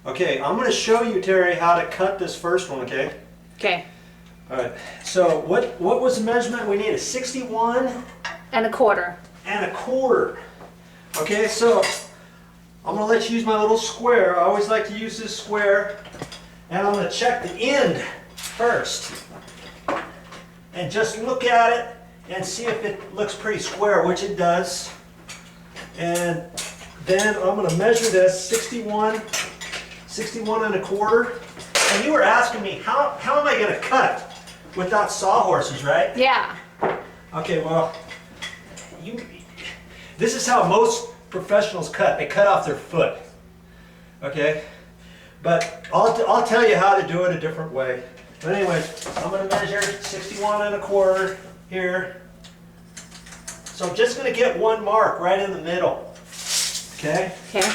Okay, I'm going to show you, Terry, how to cut this first one, okay? Okay. All right, so what was the measurement we needed? 61 and a quarter. and a quarter. Okay, so I'm going to let you use my little square. I always like to use this square. And I'm going to check the end first. And just look at it and see if it looks pretty square, which it does. And then I'm going to measure this 61 and a quarter. And you were asking me, how am I going to cut without sawhorses, right? Yeah. Okay, well, this is how most professionals cut. They cut off their foot. Okay? But I'll tell you how to do it a different way. But anyways, I'm going to measure 61 and a quarter here. So I'm just going to get one mark right in the middle. Okay? Okay.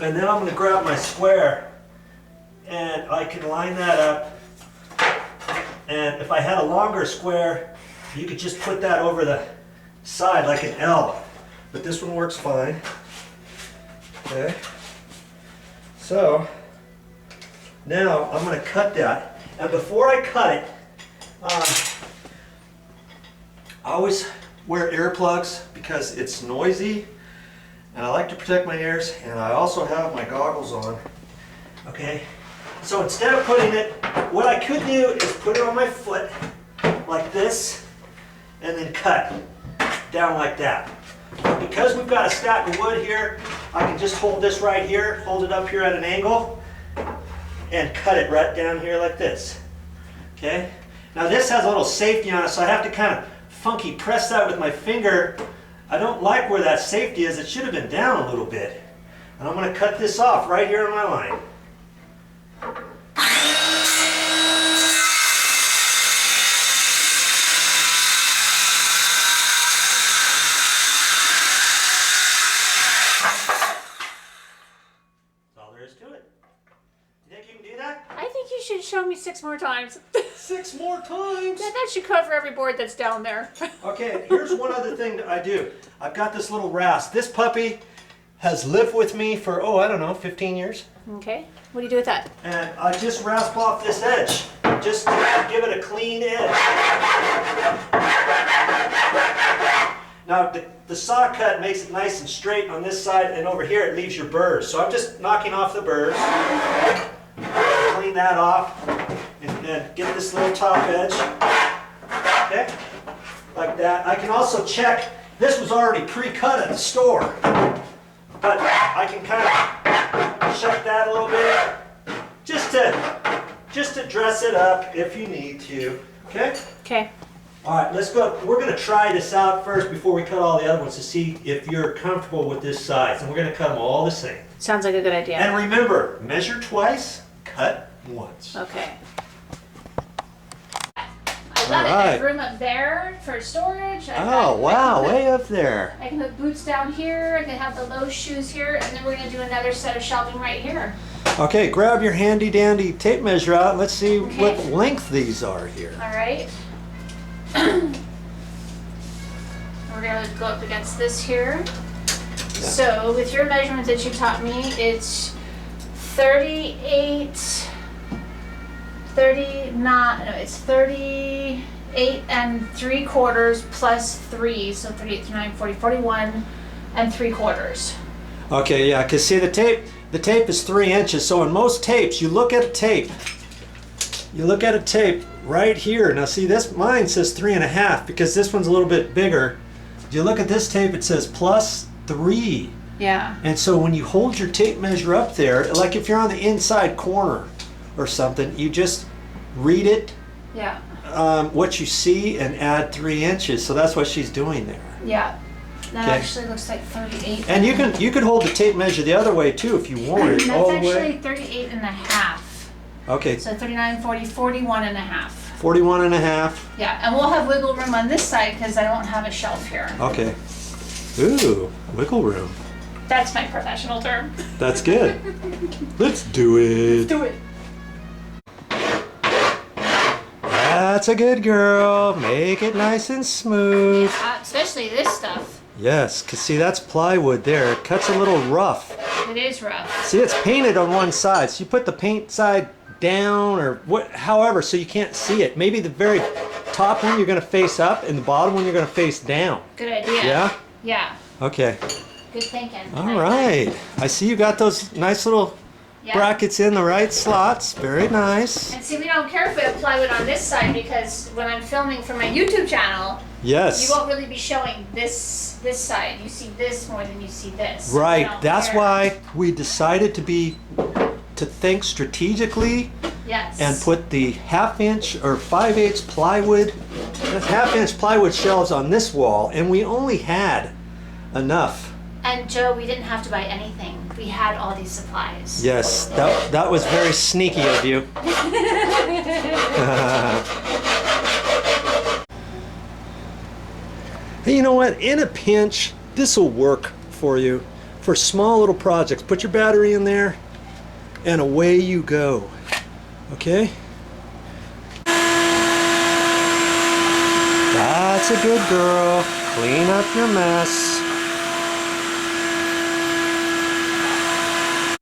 And then I'm going to grab my square and I can line that up. And if I had a longer square, you could just put that over the side like an L. But this one works fine. Okay? So now I'm going to cut that. And before I cut it, I always wear earplugs because it's noisy and I like to protect my ears, and I also have my goggles on. Okay? So instead of putting it, what I could do is put it on my foot like this and then cut down like that. But because we've got a stack of wood here, I can just hold this right here, hold it up here at an angle, and cut it right down here like this. Okay? Now this has a little safety on it, so I have to kind of funky press that with my finger. I don't like where that safety is. It should have been down a little bit. And I'm going to cut this off right here on my line. I think you should show me 6 more times. 6 more times? That should cover every board that's down there. Okay, here's one other thing that I do. I've got this little rasp. This puppy has lived with me for, I don't know, 15 years. Okay. What do you do with that? And I just rasp off this edge, just to give it a clean edge. Now, the saw cut makes it nice and straight on this side, and over here it leaves your burrs. So I'm just knocking off the burrs. Clean that off, and then get this little top edge, okay, like that. I can also check, this was already pre-cut at the store, but I can kind of check that a little bit, just to dress it up if you need to, okay? Okay. All right, let's go. We're going to try this out first before we cut all the other ones to see if you're comfortable with this size, and we're going to cut them all the same. Sounds like a good idea. And remember, measure twice, cut once. Okay. I love it. I have room up there for storage. Wow, way up there. I can put boots down here. I can have the low shoes here, and then we're going to do another set of shelving right here. Okay, grab your handy dandy tape measure out and let's see what length these are here. All right. We're going to go up against this here. Yeah. So with your measurements that you taught me, it's 38 and 3/4 plus 3, so 38, 39, 40, 41 and 3/4. Okay, yeah, because see the tape is 3 inches, so in most tapes, you look at a tape right here. Now see, mine says 3.5 because this one's a little bit bigger. If you look at this tape, it says plus 3. Yeah. And so when you hold your tape measure up there, like if you're on the inside corner or something, you just read it, yeah, what you see, and add 3 inches. So that's what she's doing there. Yeah. That actually looks like 38. And you can hold the tape measure the other way too if you want it. That's all the actually way. 38 and a half. Okay. So 39, 40, 41 and a half. 41 and a half. Yeah, and we'll have wiggle room on this side because I don't have a shelf here. Okay. Ooh, wiggle room. That's my professional term. That's good. Let's do it. Let's do it. That's a good girl. Make it nice and smooth. Yeah, especially this stuff. Yes, because see, that's plywood there. It cuts a little rough. It is rough. See, it's painted on one side, so you put the paint side down or however, so you can't see it. Maybe the very top one you're going to face up and the bottom one you're going to face down. Good idea. Yeah? Yeah. Okay. Good thinking. All right. I see you got those nice little brackets in the right slots. Very nice. And see, we don't care if we have plywood on this side because when I'm filming for my YouTube channel, yes, you won't really be showing this side. You see this more than you see this. Right. So That's why we decided to think strategically. Yes. And put the 1/2 inch or 5/8 plywood, 1/2 inch plywood shelves on this wall, and we only had enough. And Joe, we didn't have to buy anything. We had all these supplies. Yes, that was very sneaky of you. Hey, you know what? In a pinch, this will work for you for small little projects. Put your battery in there, and away you go. Okay? That's a good girl. Clean up your mess.